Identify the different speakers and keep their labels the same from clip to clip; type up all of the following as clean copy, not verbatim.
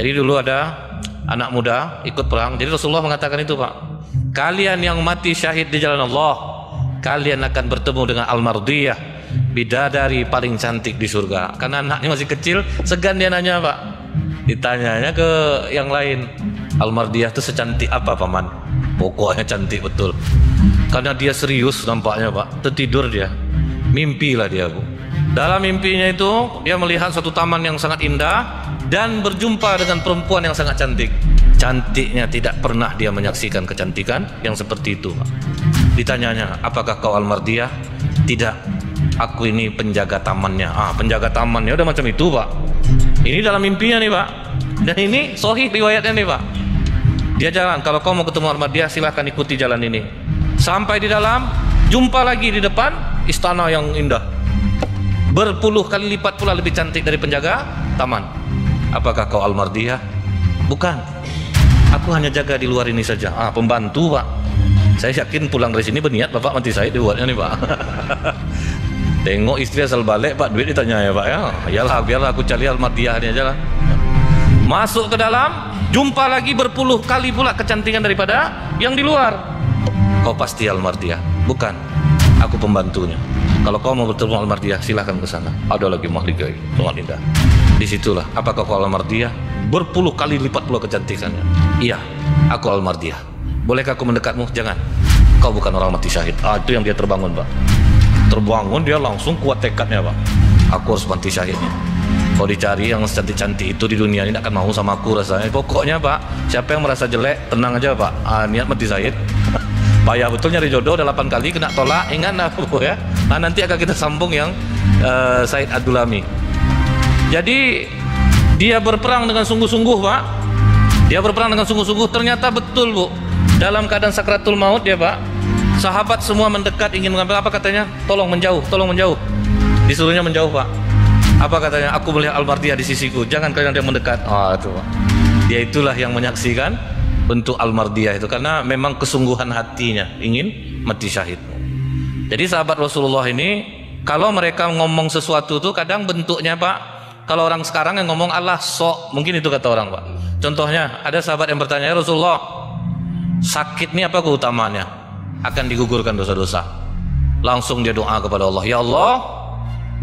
Speaker 1: Jadi dulu ada anak muda ikut perang. Jadi Rasulullah mengatakan itu, Pak. Kalian yang mati syahid di jalan Allah, kalian akan bertemu dengan Al-Mardiyah, bidadari paling cantik di surga. Karena anaknya masih kecil, segan dia nanya, Pak. Ditanyanya ke yang lain, Al-Mardiyah itu secantik apa, Paman? Pokoknya cantik betul. Karena dia serius nampaknya, Pak. Tertidur dia. Mimpilah dia, Bu. Dalam mimpinya itu dia melihat suatu taman yang sangat indah dan berjumpa dengan perempuan yang sangat cantik. Cantiknya tidak pernah dia menyaksikan kecantikan yang seperti itu, Pak. Ditanyanya, apakah kau Al-Mardiyah? Tidak, aku ini penjaga tamannya. Penjaga tamannya udah macam itu, Pak. Ini dalam mimpinya nih, Pak. Dan ini sahih riwayatnya nih, Pak. Dia jalan, kalau kau mau ketemu Al-Mardiyah silahkan ikuti jalan ini. Sampai di dalam, jumpa lagi di depan istana yang indah. Berpuluh kali lipat pula lebih cantik dari penjaga taman. Apakah kau Al-Mardiyah? Bukan, aku hanya jaga di luar ini saja. Pembantu, Pak. Saya yakin pulang dari sini berniat Bapak mati saya dibuatnya nih, Pak. Tengok istri asal balik, Pak, duit ditanya ya, Pak, ya. Iyalah, biarlah aku cari Al-Mardiyah ini aja lah. Masuk ke dalam, jumpa lagi berpuluh kali pula kecantikan daripada yang di luar. Kau pasti Al-Mardiyah? Bukan, aku pembantunya. Kalau kau mau bertemu Al-Mardiyah silahkan ke sana. Ada lagi mahligai, sangat indah. Disitulah, apakah kau Al-Mardiyah? Berpuluh kali lipat pula kecantikannya. Iya, aku Al-Mardiyah. Bolehkah aku mendekatmu? Jangan, kau bukan orang mati syahid. Itu yang dia terbangun, Pak. Terbangun dia langsung kuat tekadnya, Pak. Aku harus mati syahidnya. Kalau dicari yang cantik-cantik itu di dunia ini tidak akan mau sama aku rasanya. Pokoknya, Pak, siapa yang merasa jelek tenang aja, Pak. Niat mati syahid. Payah betul nyari jodoh, udah 8 kali kena tolak. Ingat aku ya. Nanti akan kita sambung yang Said Ad-Dulami. Jadi dia berperang dengan sungguh-sungguh, Pak. Dia berperang dengan sungguh-sungguh. Ternyata betul, Bu. Dalam keadaan sakratul maut dia, Pak. Sahabat semua mendekat ingin mengambil, apa katanya? Tolong menjauh, tolong menjauh. Disuruhnya menjauh, Pak. Apa katanya? Aku melihat Al-Mardiyah di sisiku. Jangan kalian ada yang mendekat. Itu, Pak. Dia itulah yang menyaksikan bentuk Al-Mardiyah itu, karena memang kesungguhan hatinya ingin mati syahid. Jadi sahabat Rasulullah ini kalau mereka ngomong sesuatu tuh kadang bentuknya, Pak, kalau orang sekarang yang ngomong Allah sok, mungkin itu kata orang, Pak. Contohnya ada sahabat yang bertanya, ya Rasulullah, sakit ini apa keutamaannya? Akan digugurkan dosa-dosa. Langsung dia doa kepada Allah, ya Allah,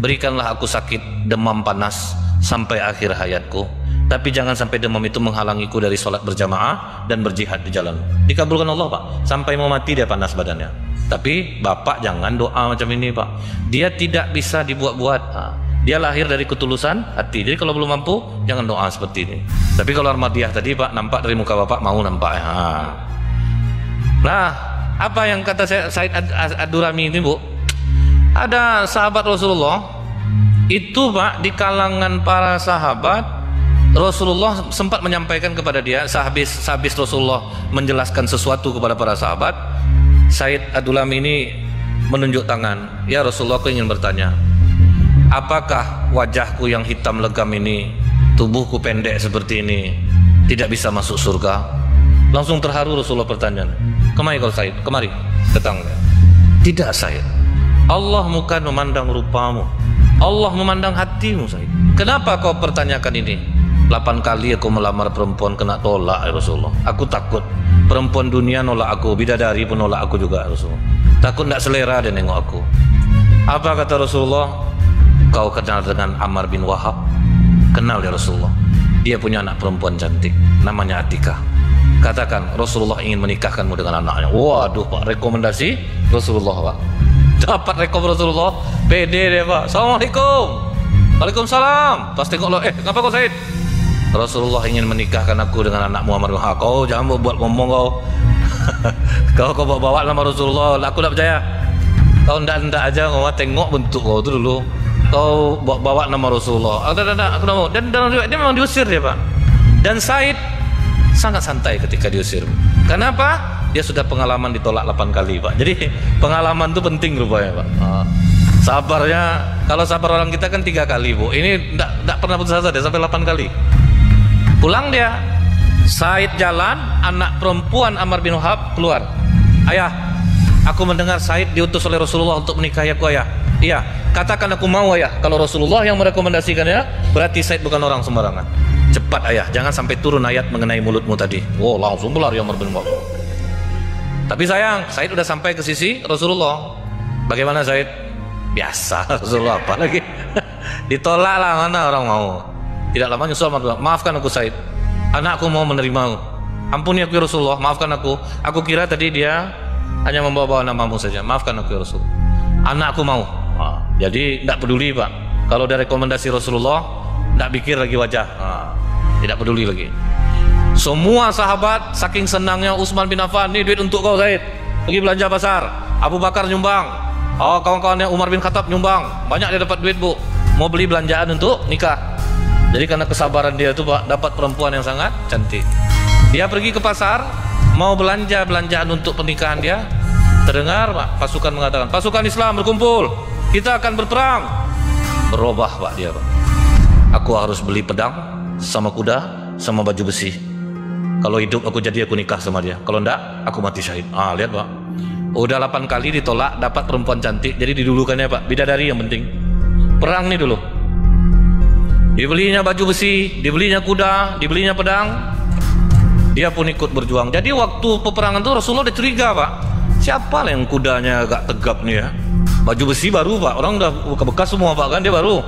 Speaker 1: berikanlah aku sakit demam panas sampai akhir hayatku, tapi jangan sampai demam itu menghalangiku dari sholat berjamaah dan berjihad di jalan. Dikabulkan Allah, Pak. Sampai mau mati dia panas badannya. Tapi Bapak jangan doa macam ini, Pak. Dia tidak bisa dibuat-buat. Dia lahir dari ketulusan hati. Jadi kalau belum mampu jangan doa seperti ini. Tapi kalau Al-Mardiyah tadi, Pak, nampak dari muka Bapak mau nampak. Nah, apa yang kata Said Ad-Dulami ini, Bu? Ada sahabat Rasulullah itu, Pak, di kalangan para sahabat Rasulullah sempat menyampaikan kepada dia, sehabis Rasulullah menjelaskan sesuatu kepada para sahabat, Said Ad-Dulami ini menunjuk tangan, ya Rasulullah, aku ingin bertanya, apakah wajahku yang hitam legam ini, tubuhku pendek seperti ini, tidak bisa masuk surga? Langsung terharu Rasulullah pertanyaan, kemari kau Said, kemari, datang. Tidak, Said, Allah bukan memandang rupamu, Allah memandang hatimu, Said. Kenapa kau pertanyakan ini? 8 kali aku melamar perempuan kena tolak, ya Rasulullah. Aku takut perempuan dunia nolak aku, bidadari pun nolak aku juga, Rasulullah. Takut tidak selera dia nengok aku. Apa kata Rasulullah? Kau kenal dengan Ammar bin Wahab? Kenal ya Rasulullah. Dia punya anak perempuan cantik, namanya Atikah. Katakan Rasulullah ingin menikahkanmu dengan anaknya. Waduh, Pak, rekomendasi Rasulullah, Pak. Dapat rekom Rasulullah, pede deh, Pak. Assalamualaikum. Waalaikumsalam. Pas tengok lo, kenapa kau Said? Rasulullah ingin menikahkan aku dengan anak Muhammad. Kau jangan buat ngomong kau. Kau bawa nama Rasulullah, aku tak percaya. Kau ndak aja, kau tengok bentuk kau itu dulu. Kau bawa nama Rasulullah. Aku tak mau. Dan dia memang diusir dia, Pak. Dan Said sangat santai ketika diusir. Kenapa? Dia sudah pengalaman ditolak 8 kali, Pak. Jadi pengalaman itu penting rupanya, Pak. Sabarnya, kalau sabar orang kita kan 3 kali, Bu. Ini tidak pernah putus asa, dia sampai 8 kali. Pulang dia, Said jalan, anak perempuan Ammar bin Wahab keluar. Ayah, aku mendengar Said diutus oleh Rasulullah untuk menikahi aku, ayah. Iya, katakan aku mau, ayah. Kalau Rasulullah yang merekomendasikannya, berarti Said bukan orang sembarangan. Cepat cepat ayah, jangan sampai turun ayat mengenai mulutmu tadi. Oh, langsung berlari Umar bin Khattab. Tapi sayang, Said udah sampai ke sisi Rasulullah. Bagaimana Said? Biasa, Rasulullah apa lagi? Ditolak lah, mana orang mau. Tidak lama nyusul Umar bin Khattab, maafkan aku Said, anakku mau menerimamu. Ampuni aku ya Rasulullah, maafkan aku. Aku kira tadi dia hanya membawa namamu saja. Maafkan aku ya Rasul, anakku mau. Jadi tidak peduli Pak. Kalau ada rekomendasi Rasulullah, tidak pikir lagi wajah. Tidak peduli lagi. Semua sahabat saking senangnya Utsman bin Affan, ini duit untuk kau Said, pergi belanja pasar. Abu Bakar nyumbang, kawan-kawannya Umar bin Khattab nyumbang, banyak dia dapat duit bu, mau beli belanjaan untuk nikah. Jadi karena kesabaran dia itu Pak, dapat perempuan yang sangat cantik. Dia pergi ke pasar, mau belanja belanjaan untuk pernikahan dia. Terdengar Pak, pasukan mengatakan, pasukan Islam berkumpul, kita akan berperang. Berubah Pak dia Pak, aku harus beli pedang sama kuda sama baju besi. Kalau hidup aku jadi aku nikah sama dia, kalau enggak aku mati syahid. Lihat Pak, udah 8 kali ditolak, dapat perempuan cantik, jadi didulukannya Pak, bidadari yang penting. Perang nih dulu, dibelinya baju besi, dibelinya kuda, dibelinya pedang. Dia pun ikut berjuang. Jadi waktu peperangan itu Rasulullah udah curiga Pak, siapa lah yang kudanya agak tegap nih ya. Baju besi baru Pak, orang udah bekas semua Pak kan, dia baru.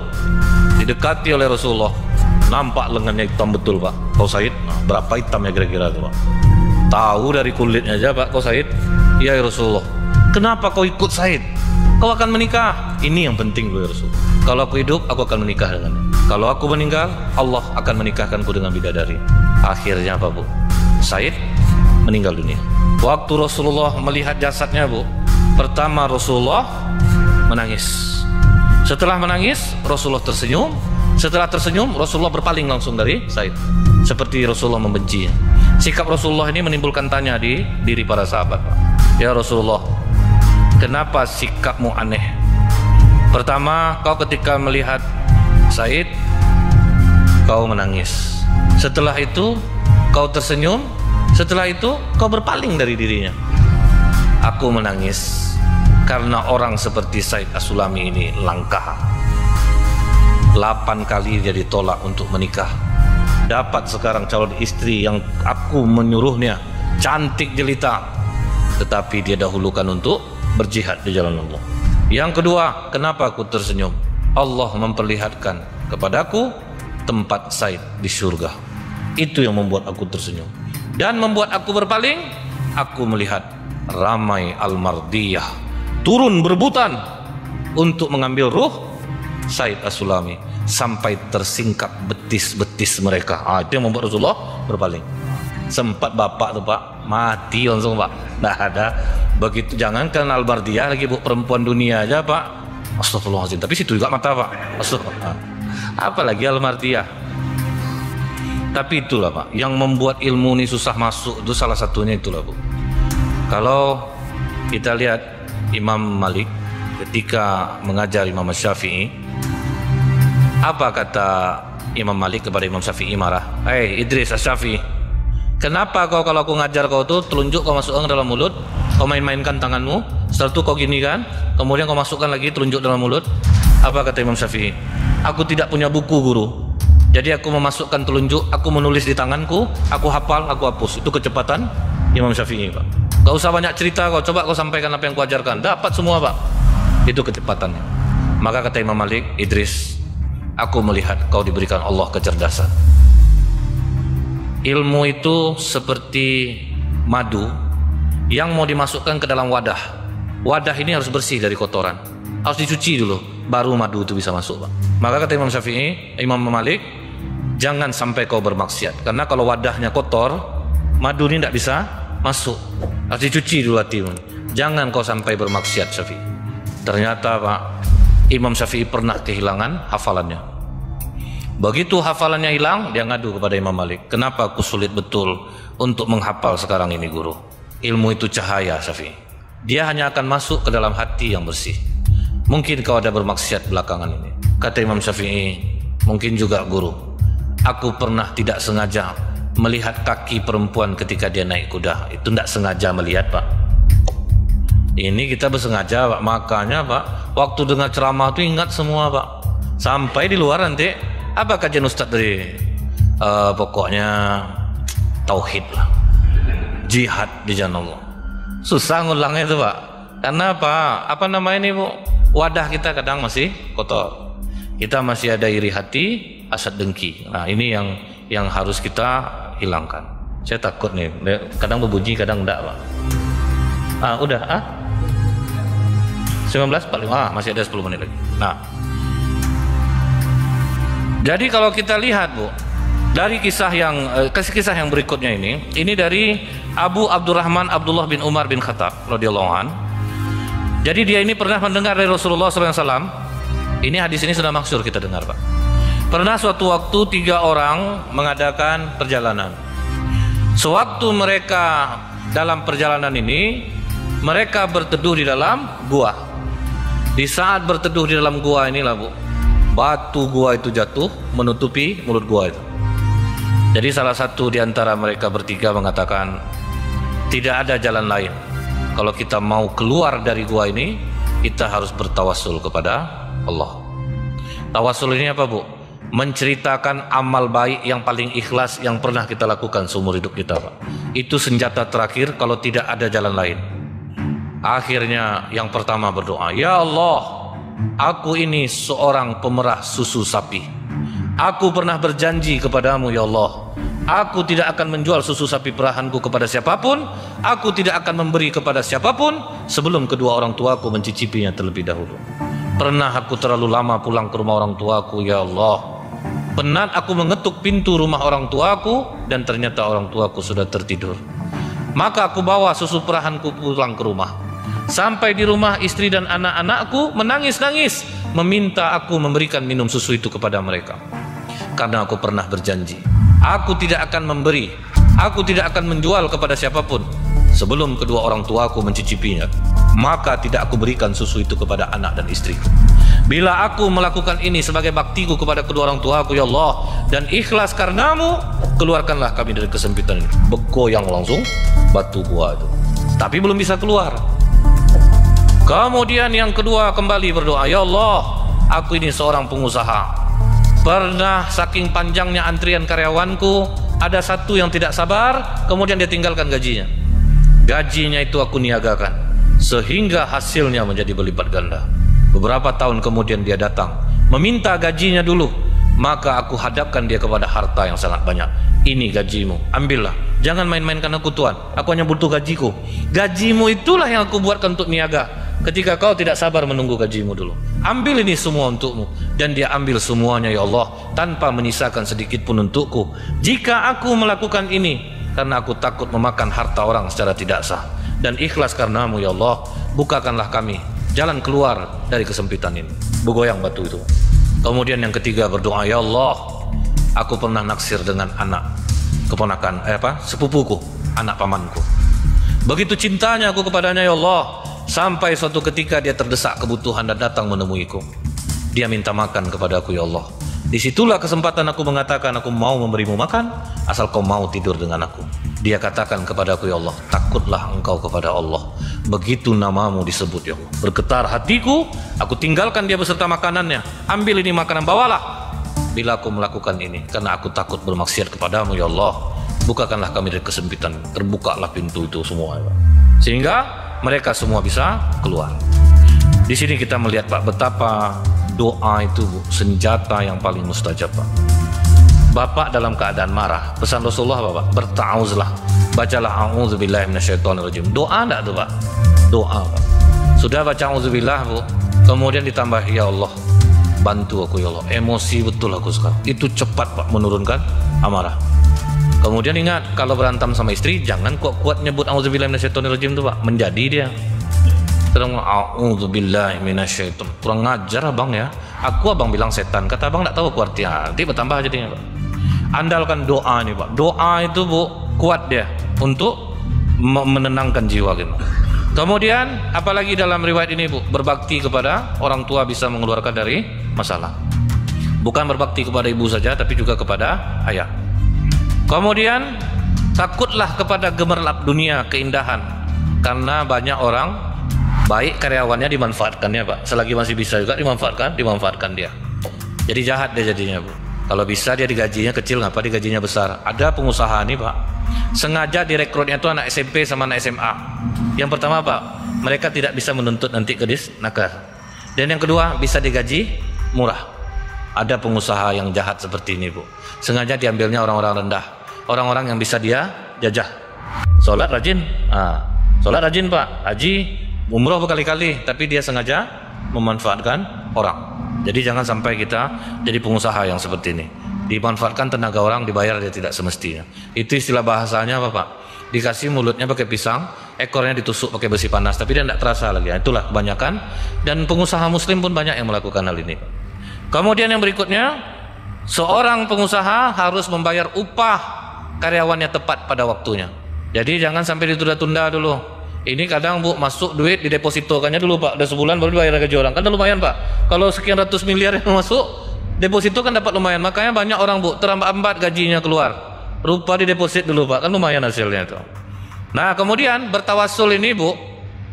Speaker 1: Didekati oleh Rasulullah, nampak lengannya hitam betul Pak. Kau Said, berapa hitamnya kira-kira itu Pak? Tahu dari kulitnya aja Pak, kau Said. Iya ya Rasulullah. Kenapa kau ikut Said? Kau akan menikah. Ini yang penting ya Rasul. Kalau aku hidup, aku akan menikah dengannya. Kalau aku meninggal, Allah akan menikahkanku dengan bidadari. Akhirnya apa Bu? Said meninggal dunia. Waktu Rasulullah melihat jasadnya Bu, pertama Rasulullah menangis. Setelah menangis, Rasulullah tersenyum. Setelah tersenyum, Rasulullah berpaling langsung dari Said, seperti Rasulullah membencinya. Sikap Rasulullah ini menimbulkan tanya di diri para sahabat. Ya Rasulullah, kenapa sikapmu aneh? Pertama, kau ketika melihat Said, kau menangis. Setelah itu, kau tersenyum. Setelah itu, kau berpaling dari dirinya. Aku menangis karena orang seperti Said As-Sulami ini langka. 8 kali dia ditolak untuk menikah. Dapat sekarang calon istri yang aku menyuruhnya, cantik jelita, tetapi dia dahulukan untuk berjihad di jalan Allah. Yang kedua, kenapa aku tersenyum? Allah memperlihatkan kepadaku tempat Said di surga. Itu yang membuat aku tersenyum. Dan membuat aku berpaling, aku melihat ramai Al-Mardiyah turun berebutan untuk mengambil ruh Said As-Sulami, sampai tersingkap betis-betis mereka. Itu yang membuat Rasulullah berpaling. Sempat bapak tuh Pak, mati langsung Pak. Nah ada begitu, jangankan Al-Mardiyah lagi Bu, perempuan dunia aja Pak, astagfirullahaladzim, tapi situ juga mata Pak, astagfirullah. Apalagi Al-Mardiyah. Tapi itulah Pak, yang membuat ilmu ini susah masuk itu salah satunya itulah Bu. Kalau kita lihat Imam Malik ketika mengajar Imam Syafi'i, apa kata Imam Malik kepada Imam Syafi'i marah? Idris Asy-Syafi'i, kenapa kau kalau aku ngajar kau tuh telunjuk kau masukkan dalam mulut, kau main-mainkan tanganmu, setelah itu kau gini kan, kemudian kau masukkan lagi telunjuk dalam mulut? Apa kata Imam Syafi'i? Aku tidak punya buku guru, jadi aku memasukkan telunjuk, aku menulis di tanganku, aku hafal, aku hapus. Itu kecepatan Imam Syafi'i Pak. Gak usah banyak cerita kau, coba kau sampaikan apa yang kau ajarkan, dapat semua Pak. Itu kecepatannya. Maka kata Imam Malik, Idris, aku melihat kau diberikan Allah kecerdasan. Ilmu itu seperti madu yang mau dimasukkan ke dalam wadah. Wadah ini harus bersih dari kotoran, harus dicuci dulu, baru madu itu bisa masuk Pak. Maka kata Imam Syafi'i, Imam Malik, jangan sampai kau bermaksiat, karena kalau wadahnya kotor, madu ini tidak bisa masuk, harus dicuci dulu hatimu. Jangan kau sampai bermaksiat Syafi'i. Ternyata Pak, Imam Syafi'i pernah kehilangan hafalannya. Begitu hafalannya hilang, dia ngadu kepada Imam Malik, kenapa aku sulit betul untuk menghafal sekarang ini guru? Ilmu itu cahaya Syafi'i, dia hanya akan masuk ke dalam hati yang bersih. Mungkin kau ada bermaksiat belakangan ini. Kata Imam Syafi'i, mungkin juga guru, aku pernah tidak sengaja melihat kaki perempuan ketika dia naik kuda. Itu tidak sengaja melihat Pak. Ini kita bersengaja Pak. Makanya Pak, waktu dengar ceramah itu ingat semua Pak. Sampai di luar nanti, apa kajian Ustadz dari pokoknya tauhid lah, jihad di jalan Allah. Susah ngulangnya itu Pak, karena apa namanya ini Bu, wadah kita kadang masih kotor, kita masih ada iri hati, hasad dengki. Nah ini yang harus kita hilangkan. Saya takut nih, kadang berbunyi kadang enggak Pak. Udah 19:45, masih ada 10 menit lagi. Nah, jadi kalau kita lihat Bu, dari kisah yang berikutnya ini dari Abu Abdurrahman Abdullah bin Umar bin Khattab radhiyallahu an. Jadi dia ini pernah mendengar dari Rasulullah SAW. Ini hadis ini sudah masyhur kita dengar Pak. Pernah suatu waktu 3 orang mengadakan perjalanan. Sewaktu mereka dalam perjalanan ini, mereka berteduh di dalam gua. Di saat berteduh di dalam gua inilah Bu, batu gua itu jatuh menutupi mulut gua itu. Jadi salah satu di antara mereka bertiga mengatakan, tidak ada jalan lain. Kalau kita mau keluar dari gua ini, kita harus bertawassul kepada Allah. Tawassul ini apa Bu? Menceritakan amal baik yang paling ikhlas yang pernah kita lakukan seumur hidup kita Pak. Itu senjata terakhir kalau tidak ada jalan lain. Akhirnya yang pertama berdoa, ya Allah, aku ini seorang pemerah susu sapi. Aku pernah berjanji kepadamu ya Allah, aku tidak akan menjual susu sapi perahanku kepada siapapun. Aku tidak akan memberi kepada siapapun sebelum kedua orang tuaku mencicipinya terlebih dahulu. Pernah aku terlalu lama pulang ke rumah orang tuaku ya Allah. Penat aku mengetuk pintu rumah orang tuaku dan ternyata orang tuaku sudah tertidur. Maka aku bawa susu perahanku pulang ke rumah. Sampai di rumah istri dan anak-anakku menangis-nangis meminta aku memberikan minum susu itu kepada mereka. Karena aku pernah berjanji, aku tidak akan memberi, aku tidak akan menjual kepada siapapun sebelum kedua orang tuaku mencicipinya. Maka tidak aku berikan susu itu kepada anak dan istriku. Bila aku melakukan ini sebagai baktiku kepada kedua orang tuaku ya Allah, dan ikhlas karenamu, keluarkanlah kami dari kesempitan ini. Bergoyang langsung batu gua itu, tapi belum bisa keluar. Kemudian yang kedua kembali berdoa, ya Allah, aku ini seorang pengusaha. Pernah saking panjangnya antrian karyawanku, ada satu yang tidak sabar, kemudian dia tinggalkan gajinya. Gajinya itu aku niagakan, sehingga hasilnya menjadi berlipat ganda. Beberapa tahun kemudian dia datang, meminta gajinya dulu. Maka aku hadapkan dia kepada harta yang sangat banyak. Ini gajimu, ambillah. Jangan main-mainkan aku Tuhan, aku hanya butuh gajiku. Gajimu itulah yang aku buatkan untuk niaga. Ketika kau tidak sabar menunggu gajimu dulu, ambil ini semua untukmu. Dan dia ambil semuanya ya Allah, tanpa menyisakan sedikit pun untukku. Jika aku melakukan ini karena aku takut memakan harta orang secara tidak sah, dan ikhlas karenamu ya Allah, bukakanlah kami jalan keluar dari kesempitan ini. Bergoyang batu itu. Kemudian yang ketiga berdoa, ya Allah, aku pernah naksir dengan anak keponakan sepupuku, anak pamanku. Begitu cintanya aku kepadanya ya Allah, sampai suatu ketika dia terdesak kebutuhan dan datang menemuiku. Dia minta makan kepadaku ya Allah. Disitulah kesempatan aku mengatakan, aku mau memberimu makan asal kau mau tidur dengan aku. Dia katakan kepadaku ya Allah, takutlah engkau kepada Allah. Begitu namamu disebut ya Allah, bergetar hatiku. Aku tinggalkan dia beserta makanannya. Ambil ini makanan, bawalah. Bila aku melakukan ini karena aku takut bermaksiat kepadamu ya Allah, bukakanlah kami dari kesempitan. Terbukalah pintu itu semua ya, sehingga mereka semua bisa keluar. Di sini kita melihat Pak, betapa doa itu senjata yang paling mustajab Pak. Bapak dalam keadaan marah, pesan Rasulullah Bapak, berta'awuzlah, bacalah a'udzubillahi minasyaitonirrajim. Doa enggak tuh Pak? Doa Pak. Sudah baca a'udzubillah Bu, kemudian ditambah ya Allah, bantu aku ya Allah. Emosi betul aku sekarang. Itu cepat Pak menurunkan amarah. Kemudian ingat, kalau berantem sama istri jangan kok kuat nyebut a'udzubillahi minasyaitonirrajim tuh Pak, menjadi dia. Terus a'udzubillahi minasyaiton. Kurang ngajar abang ya. Aku abang bilang setan, kata abang enggak tahu aku artinya. Nanti bertambah jadinya Pak. Andalkan doa nih Pak. Doa itu Bu kuat dia untuk menenangkan jiwa gitu. Kemudian apalagi dalam riwayat ini Bu, berbakti kepada orang tua bisa mengeluarkan dari masalah. Bukan berbakti kepada ibu saja, tapi juga kepada ayah. Kemudian takutlah kepada gemerlap dunia, keindahan. Karena banyak orang baik karyawannya dimanfaatkannya Pak. Selagi masih bisa juga dimanfaatkan dia. Jadi jahat dia jadinya Bu. Kalau bisa dia digajinya kecil, ngapa digajinya besar? Ada pengusaha nih Pak, sengaja direkrutnya itu anak SMP sama anak SMA. Yang pertama Pak, mereka tidak bisa menuntut nanti ke Disnaker. Dan yang kedua, bisa digaji murah. Ada pengusaha yang jahat seperti ini Bu, sengaja diambilnya orang-orang rendah, orang-orang yang bisa dia jajah. Sholat rajin, sholat rajin Pak, haji, umroh berkali-kali, tapi dia sengaja memanfaatkan orang. Jadi jangan sampai kita jadi pengusaha yang seperti ini, dimanfaatkan tenaga orang, dibayar dia tidak semestinya. Itu istilah bahasanya apa Pak? Dikasih mulutnya pakai pisang, ekornya ditusuk pakai besi panas, tapi dia tidak terasa lagi. Itulah kebanyakan, dan pengusaha muslim pun banyak yang melakukan hal ini. Kemudian yang berikutnya, seorang pengusaha harus membayar upah karyawannya tepat pada waktunya. Jadi jangan sampai ditunda-tunda dulu. Ini kadang Bu, masuk duit di depositokannya dulu Pak, udah sebulan baru dibayar gaji orang, kan lumayan Pak. Kalau sekian ratus miliar yang masuk deposito kan dapat lumayan. Makanya banyak orang Bu, terlambat gajinya keluar, rupa di deposit dulu Pak, kan lumayan hasilnya itu. Nah kemudian bertawasul ini Bu,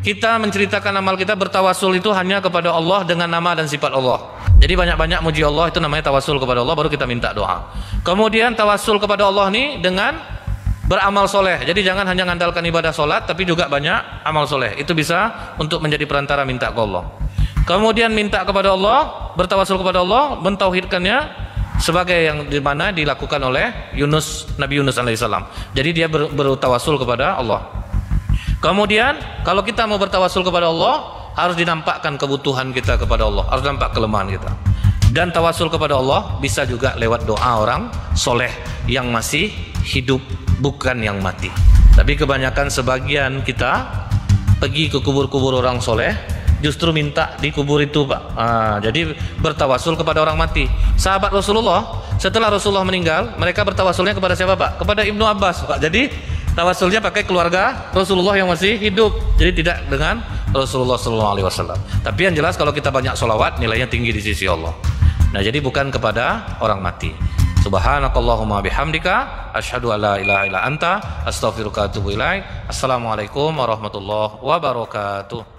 Speaker 1: kita menceritakan amal kita bertawasul itu hanya kepada Allah dengan nama dan sifat Allah. Jadi banyak-banyak muji Allah, itu namanya tawasul kepada Allah, baru kita minta doa. Kemudian tawasul kepada Allah ini dengan beramal soleh. Jadi jangan hanya mengandalkan ibadah solat, tapi juga banyak amal soleh. Itu bisa untuk menjadi perantara minta ke Allah. Kemudian minta kepada Allah, bertawasul kepada Allah, mentauhidkannya sebagai yang dimana dilakukan oleh Nabi Yunus alaihissalam. Jadi dia bertawasul kepada Allah. Kemudian kalau kita mau bertawasul kepada Allah, harus dinampakkan kebutuhan kita kepada Allah, harus nampak kelemahan kita. Dan tawasul kepada Allah bisa juga lewat doa orang soleh yang masih hidup, bukan yang mati. Tapi kebanyakan sebagian kita pergi ke kubur-kubur orang soleh, justru minta di kubur itu Pak. Jadi bertawasul kepada orang mati. Sahabat Rasulullah setelah Rasulullah meninggal, mereka bertawasulnya kepada siapa Pak? Kepada Ibnu Abbas Pak. Jadi tawasulnya pakai keluarga Rasulullah yang masih hidup, jadi tidak dengan Rasulullah SAW. Tapi yang jelas kalau kita banyak sholawat, nilainya tinggi di sisi Allah. Nah jadi bukan kepada orang mati. Subhanakallahumma bihamdika asyhadu an la ilaha illa anta astaghfiruka wa atubu ilaik. Assalamualaikum warahmatullahi wabarakatuh.